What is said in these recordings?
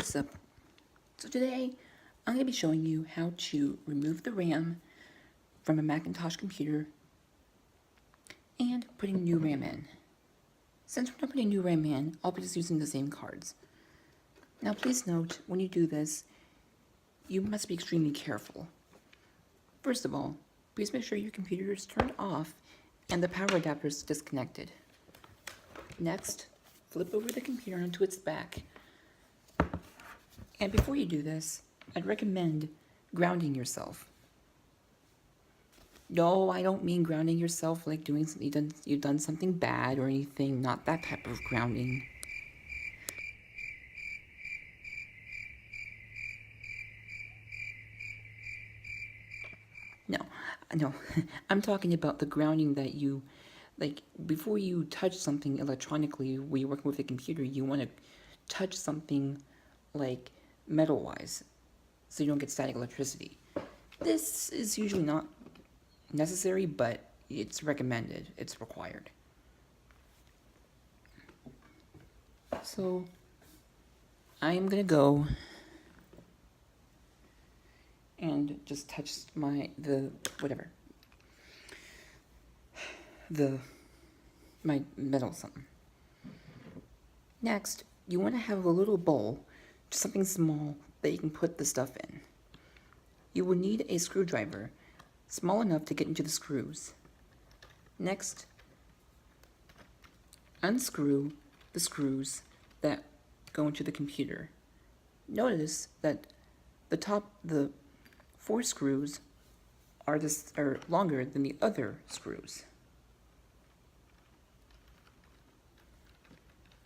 is up? So today I'm going to be showing you how to remove the RAM from a Macintosh computer and putting new RAM in. Since we're not putting new RAM in, I'll be just using the same cards. Now please note, when you do this, you must be extremely careful. First of all, please make sure your computer is turned off and the power adapter is disconnected. Next, flip over the computer onto its back. And before you do this, I'd recommend grounding yourself. No, I don't mean grounding yourself like you've done something bad or anything, not that type of grounding. No, I'm talking about the grounding that you, like, before you touch something electronically, when you're working with a computer, you want to touch something, like, metal-wise, so you don't get static electricity. This is usually not necessary, but it's recommended, it's required. So, I'm gonna go and just touch my metal something. Next, you want to have a little bowl, just something small that you can put the stuff in. You will need a screwdriver, small enough to get into the screws. Next, unscrew the screws that go into the computer. Notice that the 4 screws are longer than the other screws.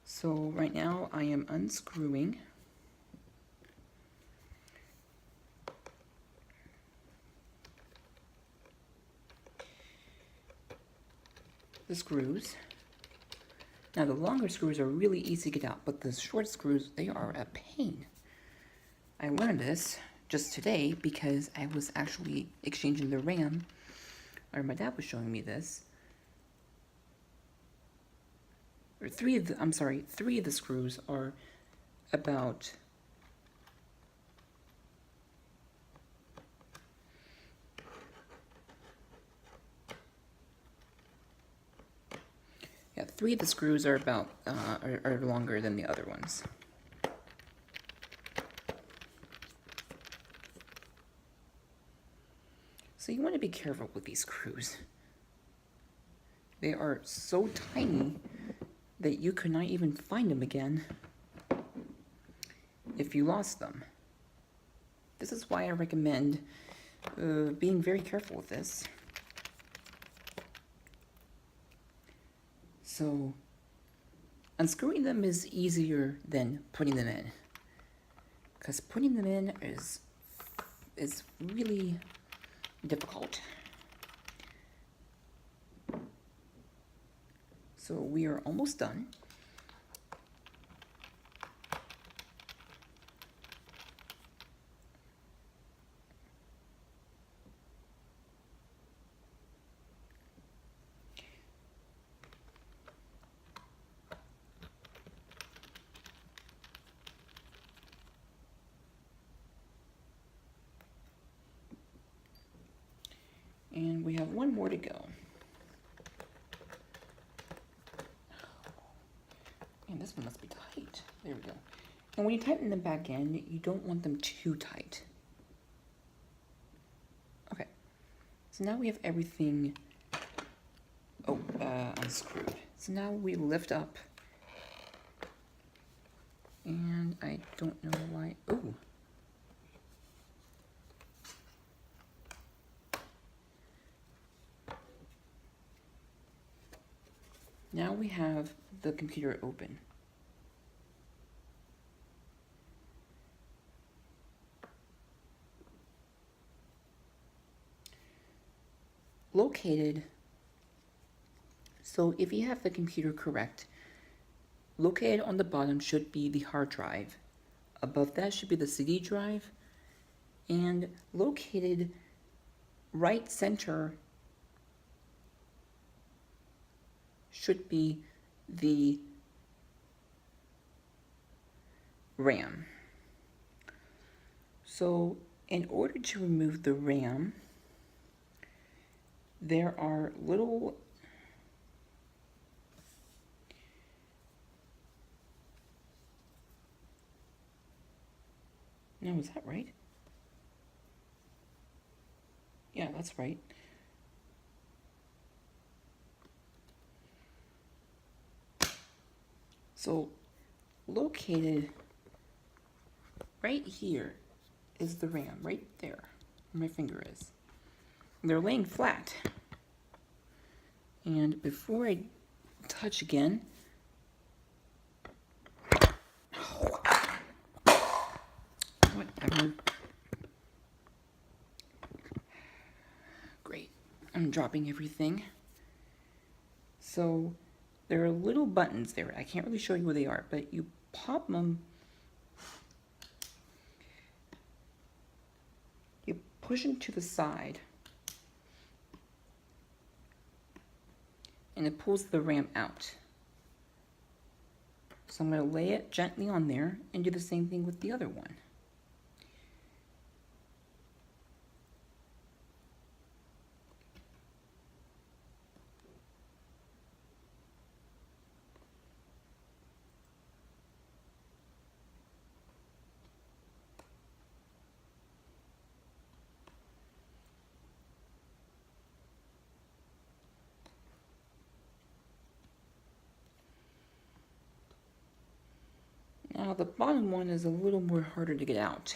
So right now I am unscrewing the screws. Now the longer screws are really easy to get out, but the short screws, they are a pain. I learned this just today because I was actually exchanging the RAM, or my dad was showing me this. Or 3 of the screws are about yeah, 3 of the screws are about are longer than the other ones. So you want to be careful with these screws. They are so tiny that you could not even find them again if you lost them. This is why I recommend being very careful with this. So unscrewing them is easier than putting them in, because putting them in is really difficult. So we are almost done. And we have one more to go. Man, this one must be tight. There we go. And when you tighten them back in, you don't want them too tight. Okay. So now we have everything unscrewed. So now we lift up. And I don't know why. Oh. Now we have the computer open. Located, so if you have the computer correct, located on the bottom should be the hard drive. Above that should be the CD drive, and located right center should be the RAM. So in order to remove the RAM, there are little no, is that right? Yeah, that's right. So located right here is the RAM, right there where my finger is. They're laying flat. And before I touch again, whatever. Great. I'm dropping everything. So there are little buttons there. I can't really show you where they are, but you pop them. You push them to the side. And it pulls the RAM out. So I'm going to lay it gently on there and do the same thing with the other one. Now the bottom one is a little more harder to get out.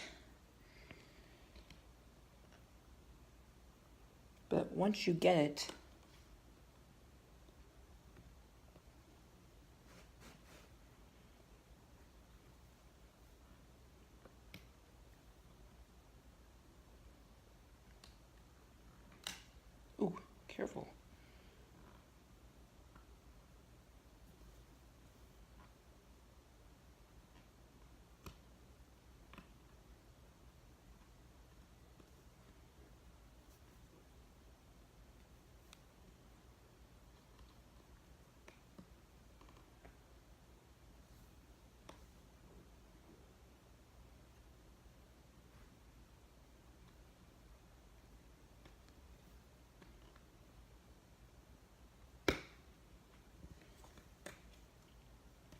But once you get it, ooh, careful.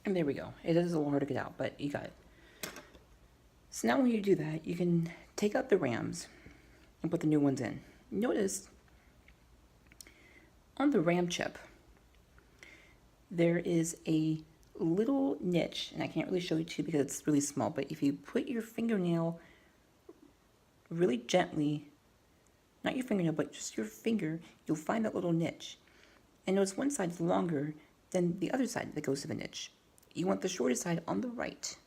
And there we go. It is a little hard to get out, but you got it. So now when you do that, you can take out the RAMs and put the new ones in. Notice on the RAM chip, there is a little niche, and I can't really show you to because it's really small, but if you put your fingernail really gently, not your fingernail, but just your finger, you'll find that little niche. And notice one side's longer than the other side that goes to the niche. You want the shortest side on the right.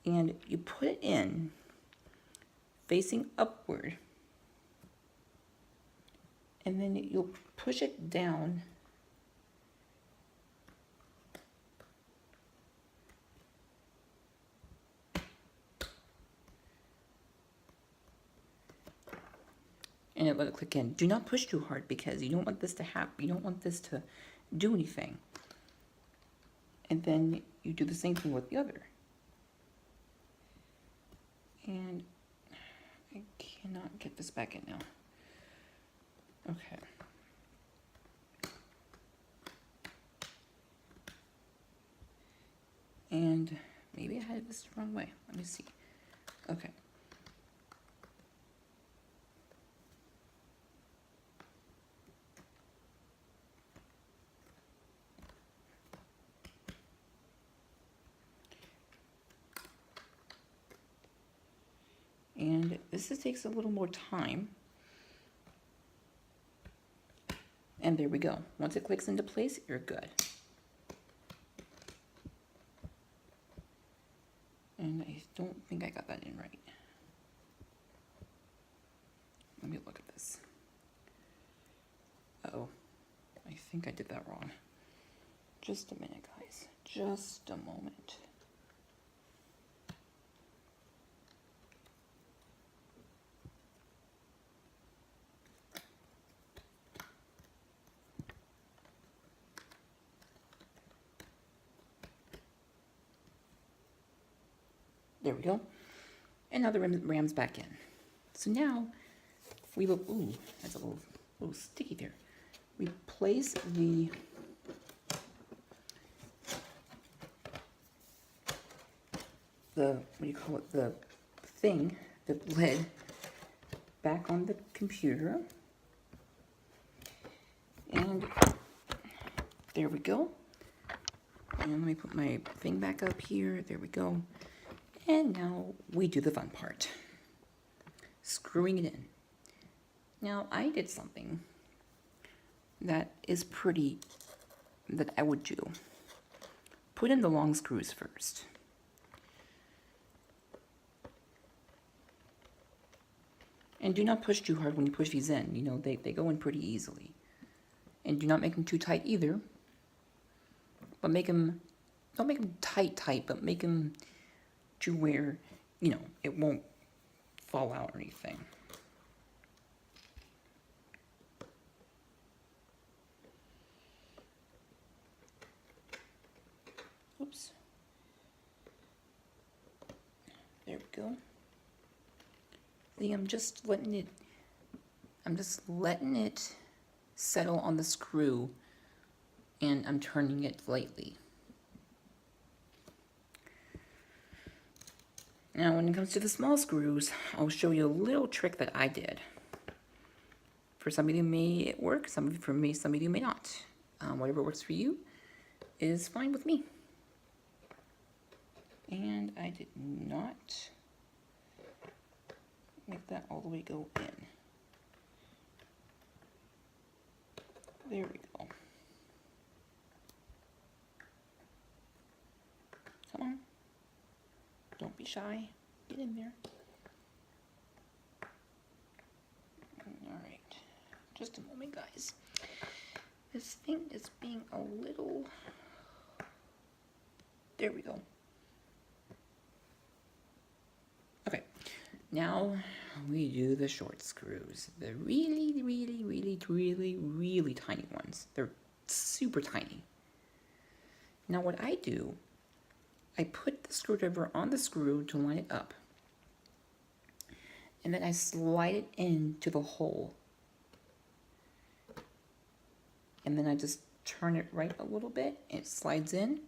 And you put it in facing upward. And then you'll push it down. And it let it click in. Do not push too hard because you don't want this to happen. You don't want this to do anything. And then you do the same thing with the other. And I cannot get this back in now. Okay. And maybe I had this the wrong way. Let me see. Okay. And this takes a little more time. And there we go. Once it clicks into place, you're good. And I don't think I got that in right. Let me look at this. Uh-oh. I think I did that wrong. Just a minute, guys. Just a moment. There we go. And now the RAM's back in. So now we will, ooh, that's a little sticky there. We place the what do you call it, the thing, the lid, back on the computer. And there we go. And let me put my thing back up here. There we go. And now we do the fun part. Screwing it in. Now I did something that is that I would do. Put in the long screws first. And do not push too hard when you push these in. You know, they go in pretty easily. And do not make them too tight either. But don't make them tight, but make them to where, you know, it won't fall out or anything. Oops. There we go. See, I'm just letting it settle on the screw, and I'm turning it lightly. Now when it comes to the small screws, I'll show you a little trick that I did. For some of you may work, some of you may not. Whatever works for you is fine with me. And I did not make that all the way go in. There we go. Come on. Don't be shy. Get in there. Alright. Just a moment, guys. This thing is being a little... There we go. Okay. Now we do the short screws. The really tiny ones. They're super tiny. Now what I do, I put the screwdriver on the screw to line it up. And then I slide it into the hole. And then I just turn it right a little bit. It slides in.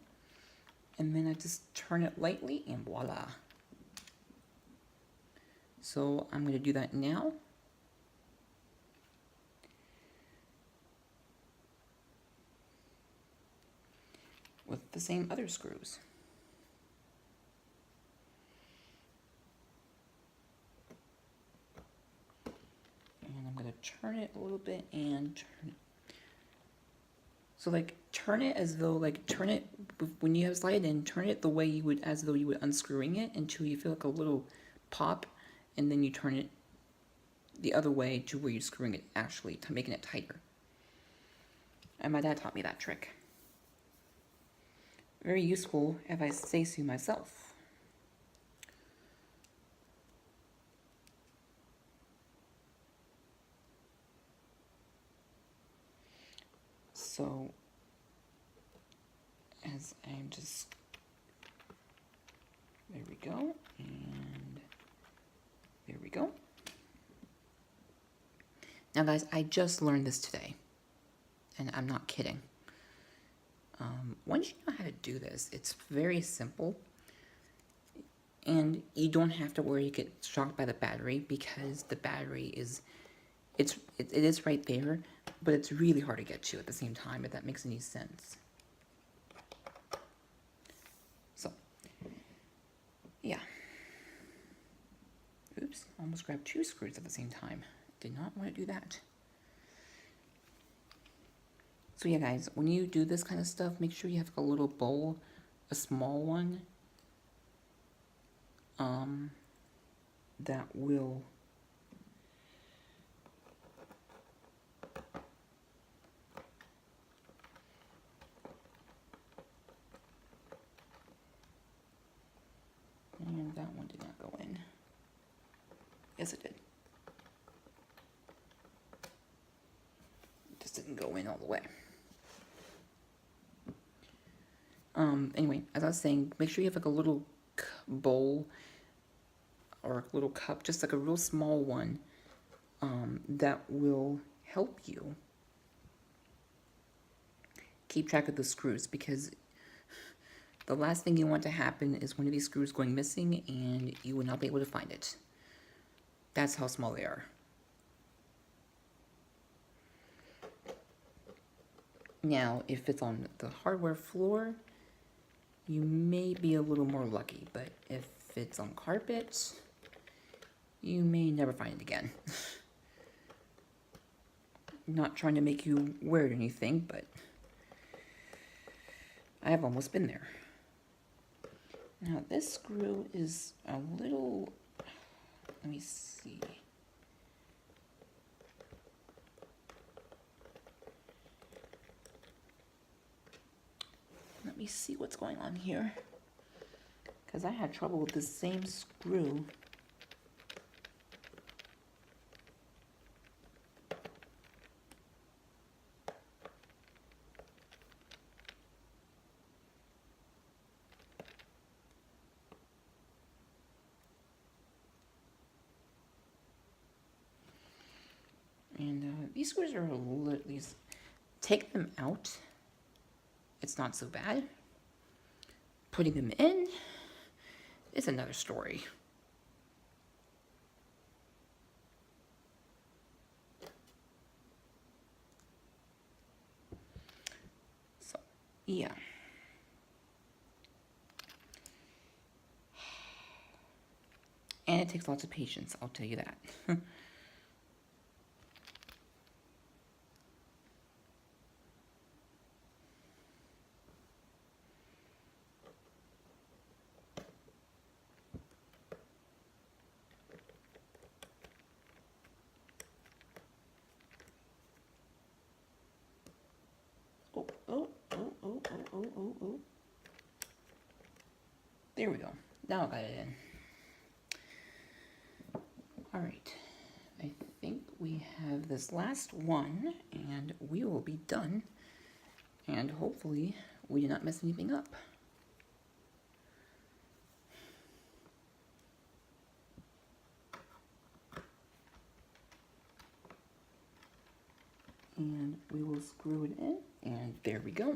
And then I just turn it lightly and voila. So I'm going to do that now. With the same other screws. And I'm going to turn it a little bit and turn it. So like turn it as though, like turn it, when you have slide it in, turn it the way you would, as though you would unscrewing it until you feel like a little pop. And then you turn it the other way to where you're screwing it, actually, to making it tighter. And my dad taught me that trick. Very useful, if I say so myself. So, as I'm just, there we go, and there we go. Now guys, I just learned this today, and I'm not kidding. Once you know how to do this, it's very simple, and you don't have to worry you get shocked by the battery, because the battery is, it is right there, but it's really hard to get to at the same time, if that makes any sense. So, yeah. Oops, almost grabbed two screws at the same time. Did not want to do that. So yeah, guys, when you do this kind of stuff, make sure you have a little bowl, a small one, that will and that one did not go in. Yes, it did. It just didn't go in all the way. Anyway, as I was saying, make sure you have like a little bowl or a little cup, just like a real small one, that will help you keep track of the screws, because the last thing you want to happen is one of these screws going missing and you will not be able to find it. That's how small they are. Now, if it's on the hardware floor, you may be a little more lucky, but if it's on carpet, you may never find it again. Not trying to make you wear it or anything, but I have almost been there. Now, this screw is a little, let me see. Let me see what's going on here, because I had trouble with the same screw. And these screws are a little, these, take them out, it's not so bad. Putting them in is another story. So, yeah. And it takes lots of patience, I'll tell you that. Oh. There we go. Now I got it in. All right. I think we have this last one, and we will be done. And hopefully we did not mess anything up. And we will screw it in, and there we go.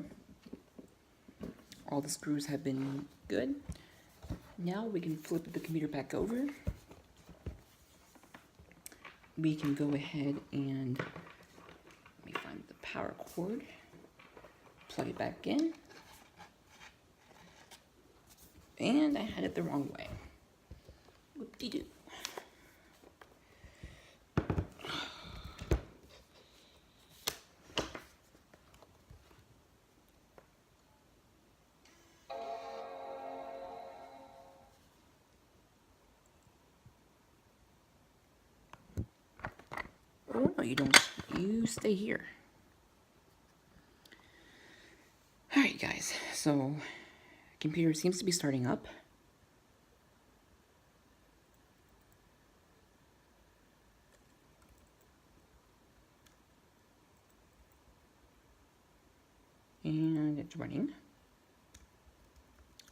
All the screws have been good. Now we can flip the computer back over. We can go ahead and, let me find the power cord, plug it back in. And I had it the wrong way. Whoop-de-doo. Oh, no, you don't. You stay here. Alright, guys. So, computer seems to be starting up. And it's running.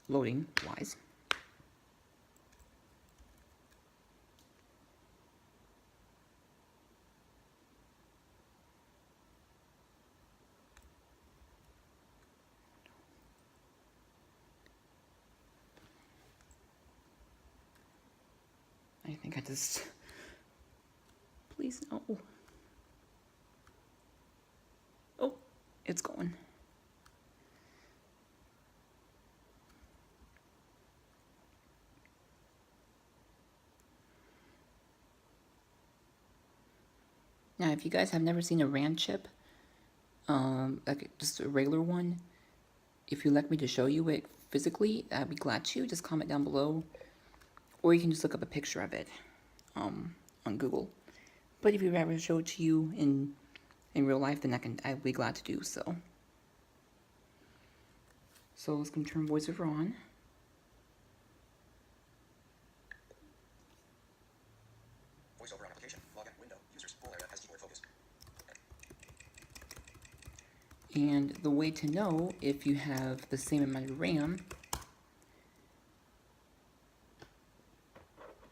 Loading wise. I think I just, please no. Oh, it's going. Now, if you guys have never seen a RAM chip, like just a regular one, if you'd like me to show you it physically, I'd be glad to. Just comment down below, or you can just look up a picture of it on Google. But if you'd rather show it to you in real life, then I'd be glad to do so. So let's go turn voiceover on. Voiceover on application. Login window. Users full area has keyboard focus. And the way to know if you have the same amount of RAM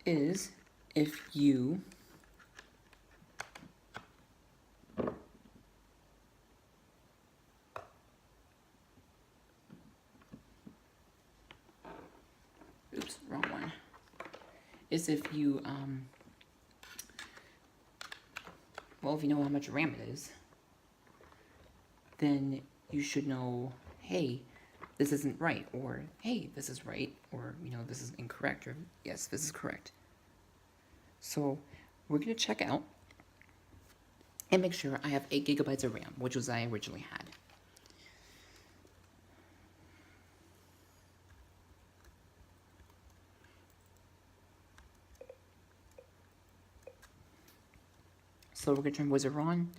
is if you oops, wrong one. Is if you well, if you know how much RAM it is, then you should know, hey, this isn't right, or hey, this is right, or this is incorrect, or yes, this is correct. So we're going to check out and make sure I have 8 gigabytes of RAM, which was I originally had. So we're going to turn Wizard on,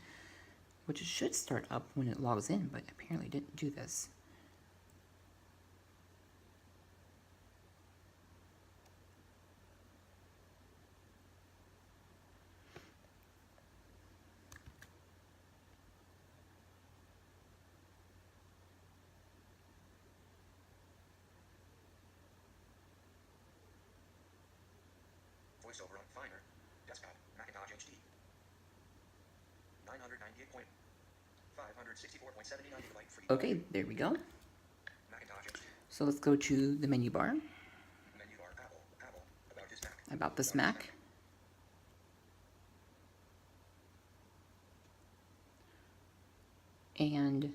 which it should start up when it logs in, but apparently didn't do this. VoiceOver on Finder. Desktop. Macintosh HD. 998.564.79 gigabyte free. Okay, there we go. Macintosh HD. So let's go to the menu bar. Menu bar. Apple. About this Mac. About this Mac. And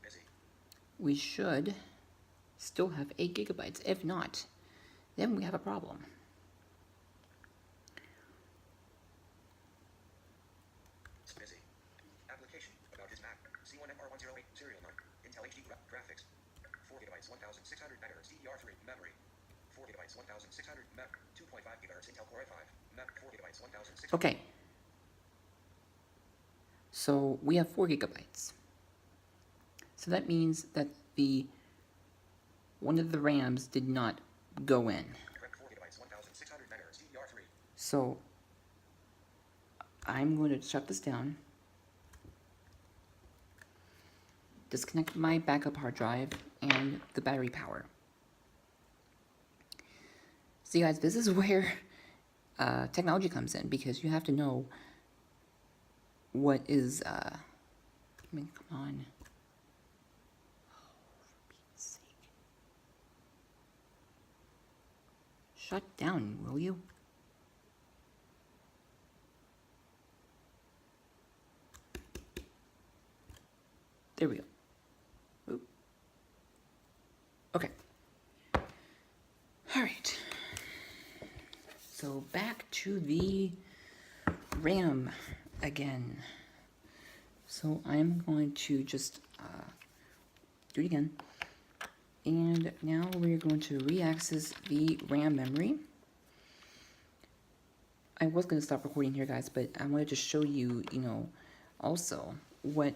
Busy. we should still have 8 gigabytes. If not, then we have a problem. Busy. Application. About this Mac. C1FR108 serial number. Intel HD graphics. 4 gigabytes 1600 megahertz DDR3 memory. 4 gigabytes 1600 memory. 2.5 gigahertz Intel Core i5. 4 gigabytes 1600. Okay. So we have 4 gigabytes. So that means that one of the RAMs did not go in. Correct. 4 gigabytes 1600 megahertz DDR3. So I'm going to shut this down. Disconnect my backup hard drive and the battery power. See guys, this is where technology comes in, because you have to know what is, I mean, come on. Oh, for Pete's sake. Shut down, will you? There we go. Oop. Okay. All right. So back to the RAM again. So I'm going to just do it again. And now we're going to re-access the RAM memory. I was going to stop recording here, guys, but I wanted to show you, also what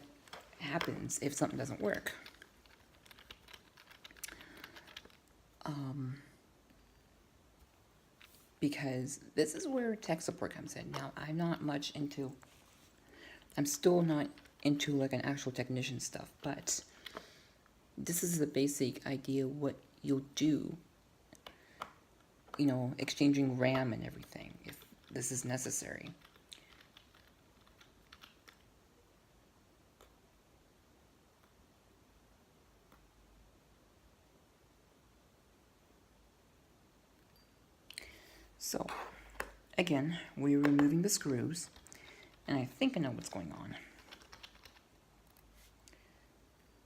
happens if something doesn't work. Because this is where tech support comes in. Now, I'm still not into like an actual technician stuff, but this is the basic idea what you'll do, exchanging RAM and everything if this is necessary. So, again, we're removing the screws, and I think I know what's going on.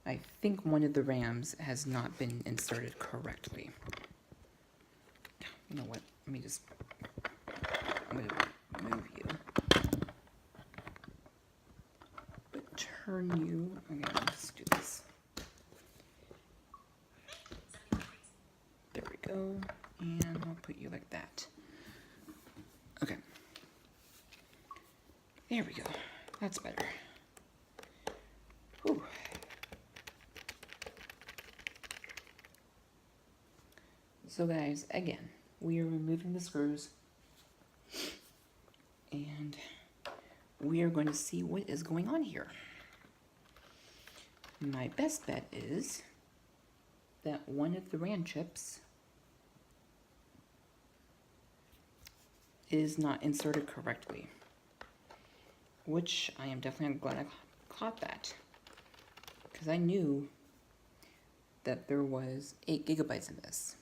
I think one of the RAMs has not been inserted correctly. You know what? I'm going to move you. But turn you, again, let's do this. There we go, and I'll put you like that. Okay. There we go. That's better. Whew. So guys, again, we are removing the screws. And we are going to see what is going on here. My best bet is that one of the RAM chips is not inserted correctly, which I am definitely glad I caught that, because I knew that there was 8 gigabytes in this.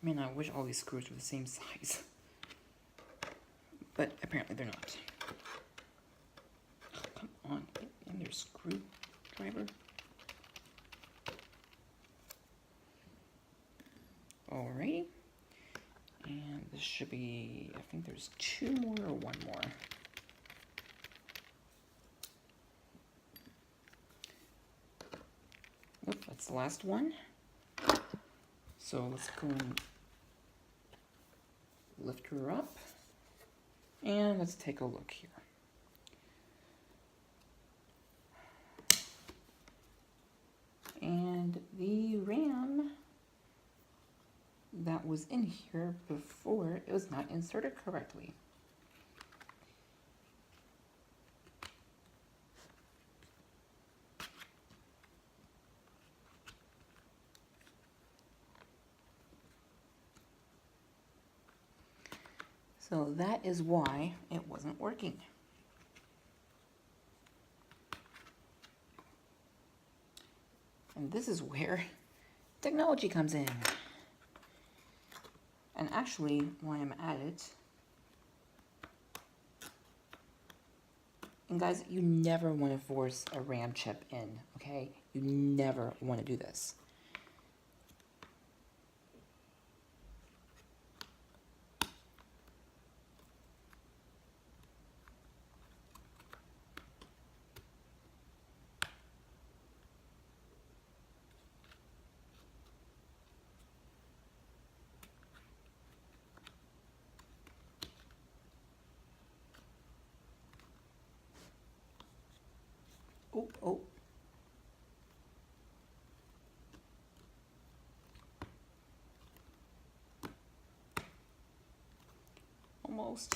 Man, I wish all these screws were the same size, but apparently they're not. Oh, come on, get in there, screwdriver. Alrighty, and this should be, I think there's 2 more or 1 more. Oop, that's the last one. So let's go and lift her up, and let's take a look here. And the RAM that was in here before, it was not inserted correctly. So that is why it wasn't working. And this is where technology comes in. And actually, while I'm at it, and guys, you never want to force a RAM chip in, okay? You never want to do this. Oh, oh. Almost.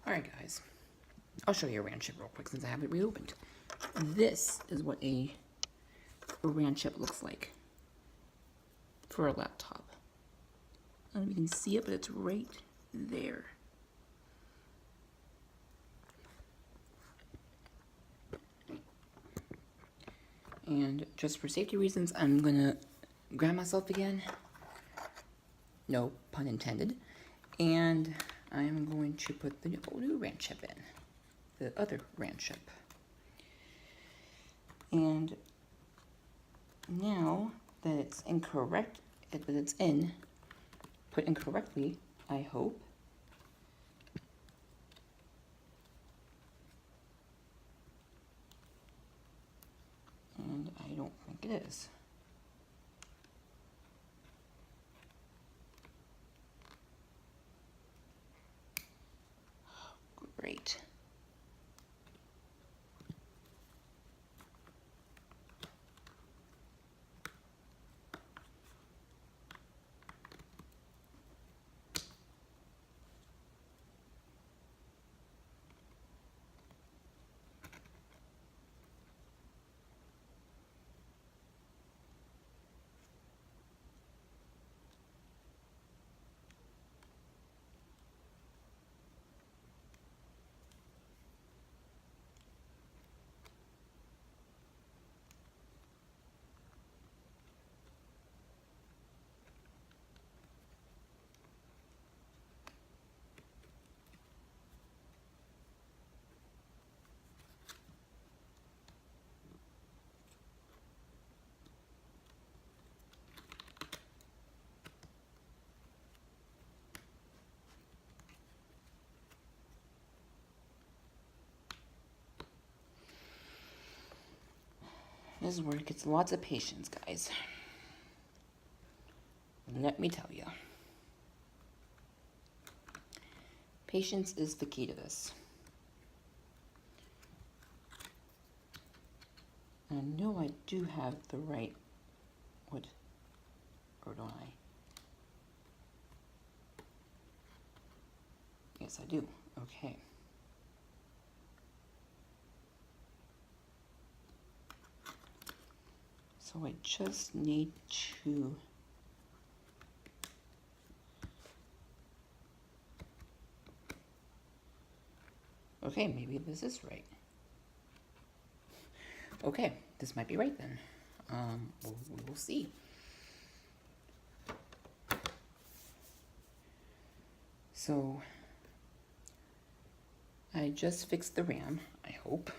Alright guys, I'll show you a RAM chip real quick since I have it reopened. This is what a RAM chip looks like for a laptop. I don't know if you can see it, but it's right there. And just for safety reasons, I'm gonna grab myself again. No pun intended. And I'm going to put the new RAM chip in. The other RAM chip. And now that it's incorrect, that it's put in correctly, I hope. And I don't think it is. Great. This is where it gets lots of patience, guys. Let me tell you. Patience is the key to this. I know I do have the right wood, or don't I? Yes, I do. Okay. So I just need to okay, maybe this is right. Okay, this might be right then. We will see. So I just fixed the RAM, I hope.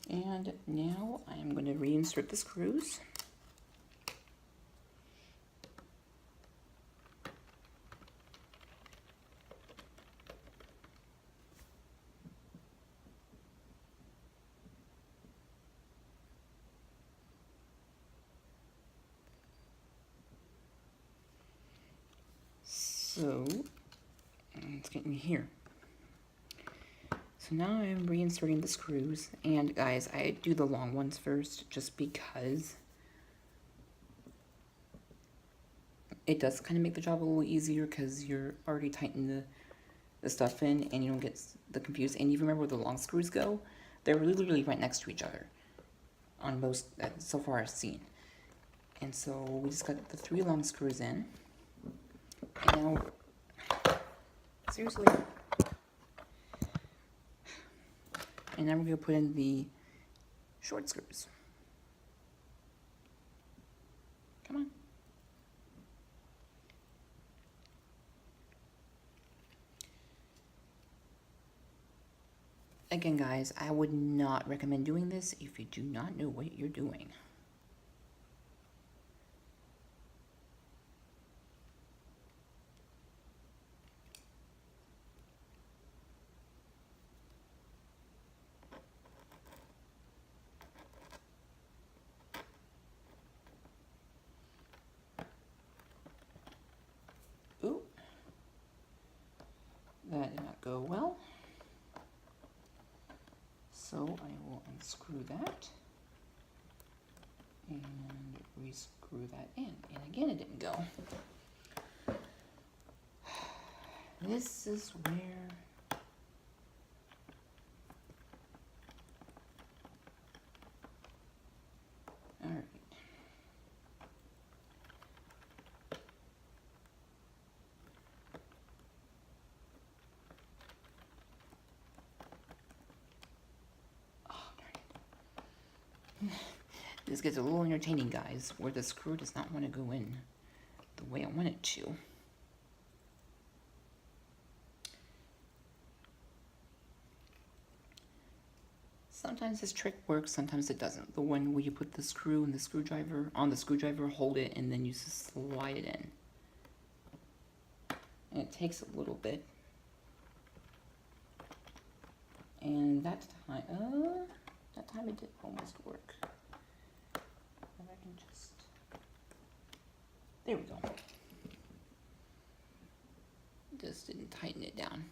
And now I'm going to reinsert the screws. So let's get in here. So now I'm reinserting the screws, and guys, I do the long ones first just because it does kind of make the job a little easier because you're already tightening the stuff in and you don't get the confused. And you remember where the long screws go? They're literally right next to each other on most, so far I've seen. And so we just got the 3 long screws in. And now, seriously. And now we're going to put in the short screws. Come on. Again, guys, I would not recommend doing this if you do not know what you're doing. Ooh, that did not go well. So I will unscrew that and rescrew that in. And again, it didn't go. This is where all right. This gets a little entertaining, guys, where the screw does not want to go in the way I want it to. Sometimes this trick works, sometimes it doesn't. The one where you put the screw and the screwdriver on the screwdriver, hold it, and then you just slide it in. And it takes a little bit. And that time it did almost work. If I can just, there we go. Just didn't tighten it down.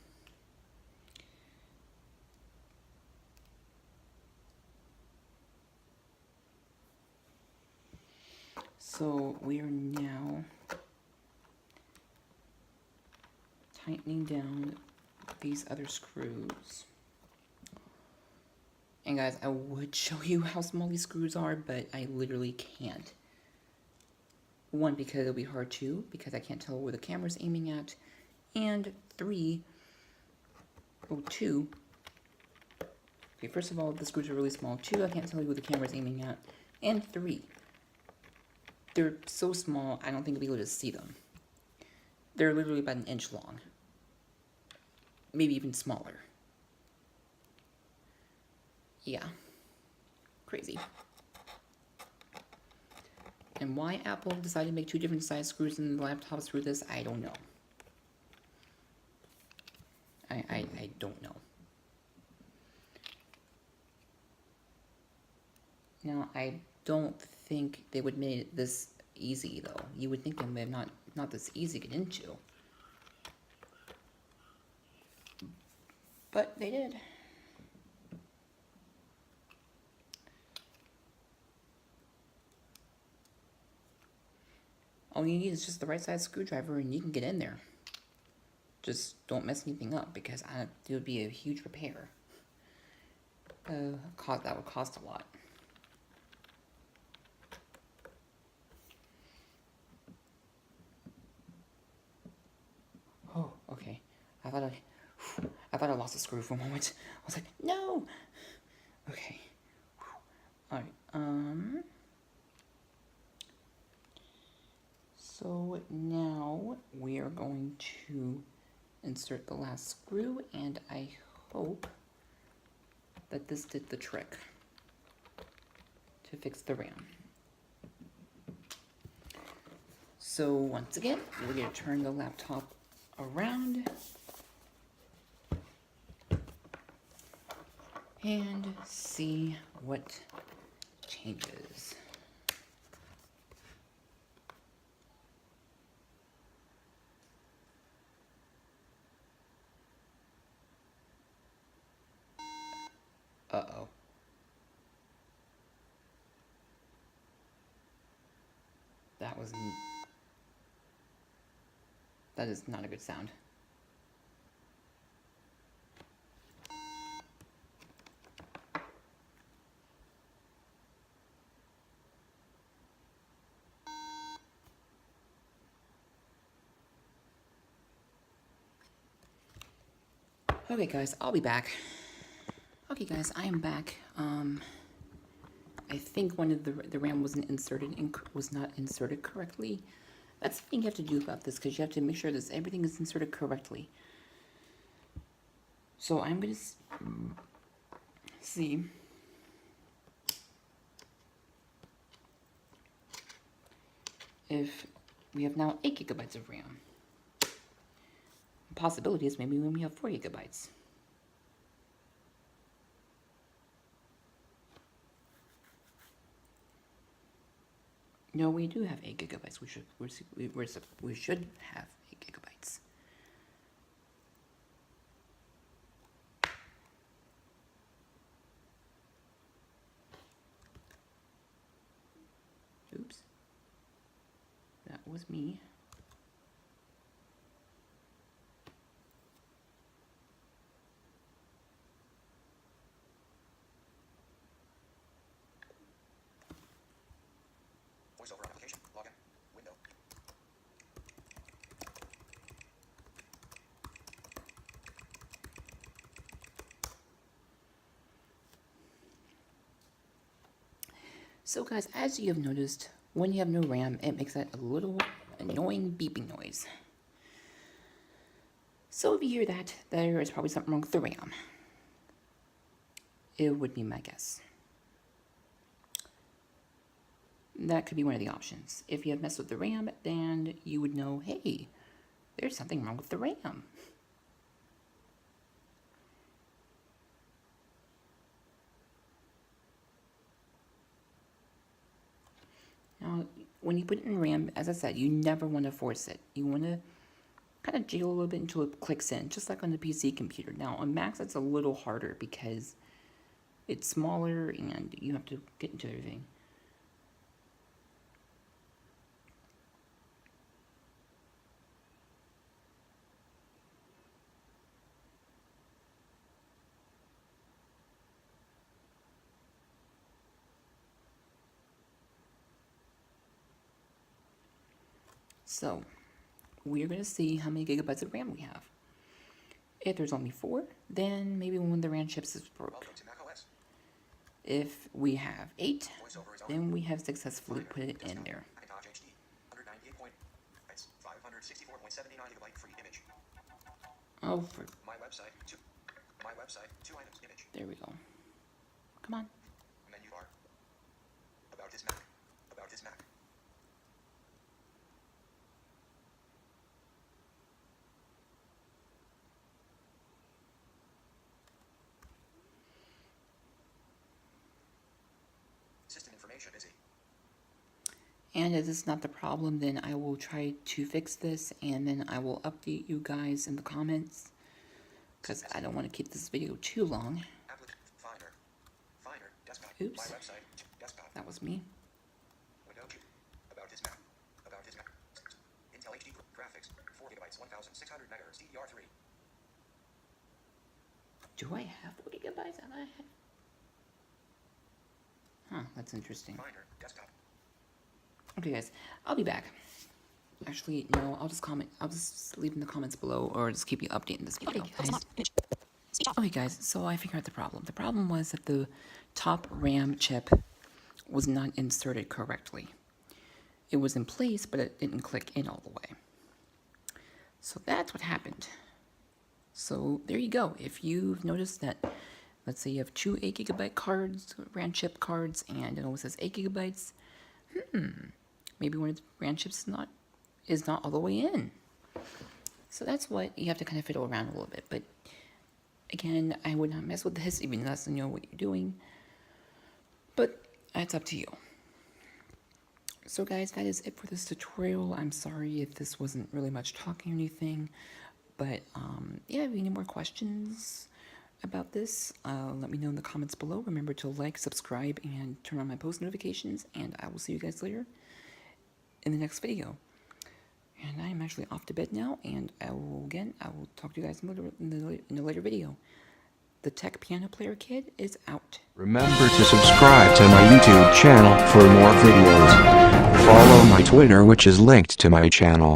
So we are now tightening down these other screws. And guys, I would show you how small these screws are, but I literally can't. 1, because it'll be hard. 2, because I can't tell where the camera's aiming at. And 3, oh, 2. Okay, first of all, the screws are really small. 2, I can't tell you where the camera's aiming at. And 3, they're so small, I don't think you'll be able to see them. They're literally about 1 inch long. Maybe even smaller. Yeah. Crazy. And why Apple decided to make 2 different size screws in the laptops for this, I don't know. I don't know. Now, I don't think they would make it this easy, though. You would think they may have not this easy to get into. But they did. All you need is just the right size screwdriver and you can get in there. Just don't mess anything up because it would be a huge repair. That would cost a lot. Oh, okay. I thought I lost a screw for a moment. I was like, no. Okay. All right. So now we are going to insert the last screw, and I hope that this did the trick to fix the RAM. So once again, we're going to turn the laptop around and see what changes. Uh-oh. That is not a good sound. Okay guys, I'll be back. Okay guys, I am back. I think one of the RAM was not inserted correctly. That's the thing you have to do about this, because you have to make sure that everything is inserted correctly. So I'm going to see if we have now 8 gigabytes of RAM. The possibility is maybe when we have 4 gigabytes. No, we do have 8 gigabytes. We should have 8 gigabytes. Oops. That was me. VoiceOver application. Login. Window. So guys, as you have noticed, when you have no RAM, it makes that a little annoying beeping noise. So if you hear that, there is probably something wrong with the RAM. It would be my guess. That could be one of the options. If you have messed with the RAM, then you would know, hey, there's something wrong with the RAM. Now, when you put it in RAM, as I said, you never want to force it. You want to kind of jiggle a little bit until it clicks in, just like on the PC computer. Now, on Macs, it's a little harder because it's smaller and you have to get into everything. So, we're going to see how many gigabytes of RAM we have. If there's only 4, then maybe one of the RAM chips is broke. Welcome to macOS. If we have 8, VoiceOver is then we have successfully put it in there. Macintosh HD. 198 points. 564.79 gigabyte free image. Oh, My website. 2 items. Image. there we go. Come on. Menu bar. About this Mac. About this Mac. System information busy. And if this is not the problem, then I will try to fix this, and then I will update you guys in the comments, because I don't want to keep this video too long. Finder. Desktop. Oops. My website. Desktop. That was me. Window. About this Mac. About this Mac. gigabytes, 1,600 megahertz, DDR3. Do I have 4 gigabytes? Huh, that's interesting. Finder, desktop. Okay, guys, I'll be back. Actually, no, I'll just leave in the comments below, or just keep you updated in this video. Okay, guys, so I figured out the problem. The problem was that the top RAM chip was not inserted correctly. It was in place, but it didn't click in all the way. So that's what happened. So there you go. If you've noticed that, let's say you have 2 8 gigabyte cards, RAM chip cards, and it always says 8 gigabytes, maybe one of the RAM chips is not all the way in. So that's what you have to kind of fiddle around a little bit. But again, I would not mess with this even unless you know what you're doing. But that's up to you. So guys, that is it for this tutorial. I'm sorry if this wasn't really much talking or anything. But yeah, if you have any more questions about this, let me know in the comments below. Remember to like, subscribe, and turn on my post notifications. And I will see you guys later in the next video. And I am actually off to bed now, and I will talk to you guys in a later video. The Tech Piano Player Kid is out. Remember to subscribe to my YouTube channel for more videos. Follow my Twitter, which is linked to my channel.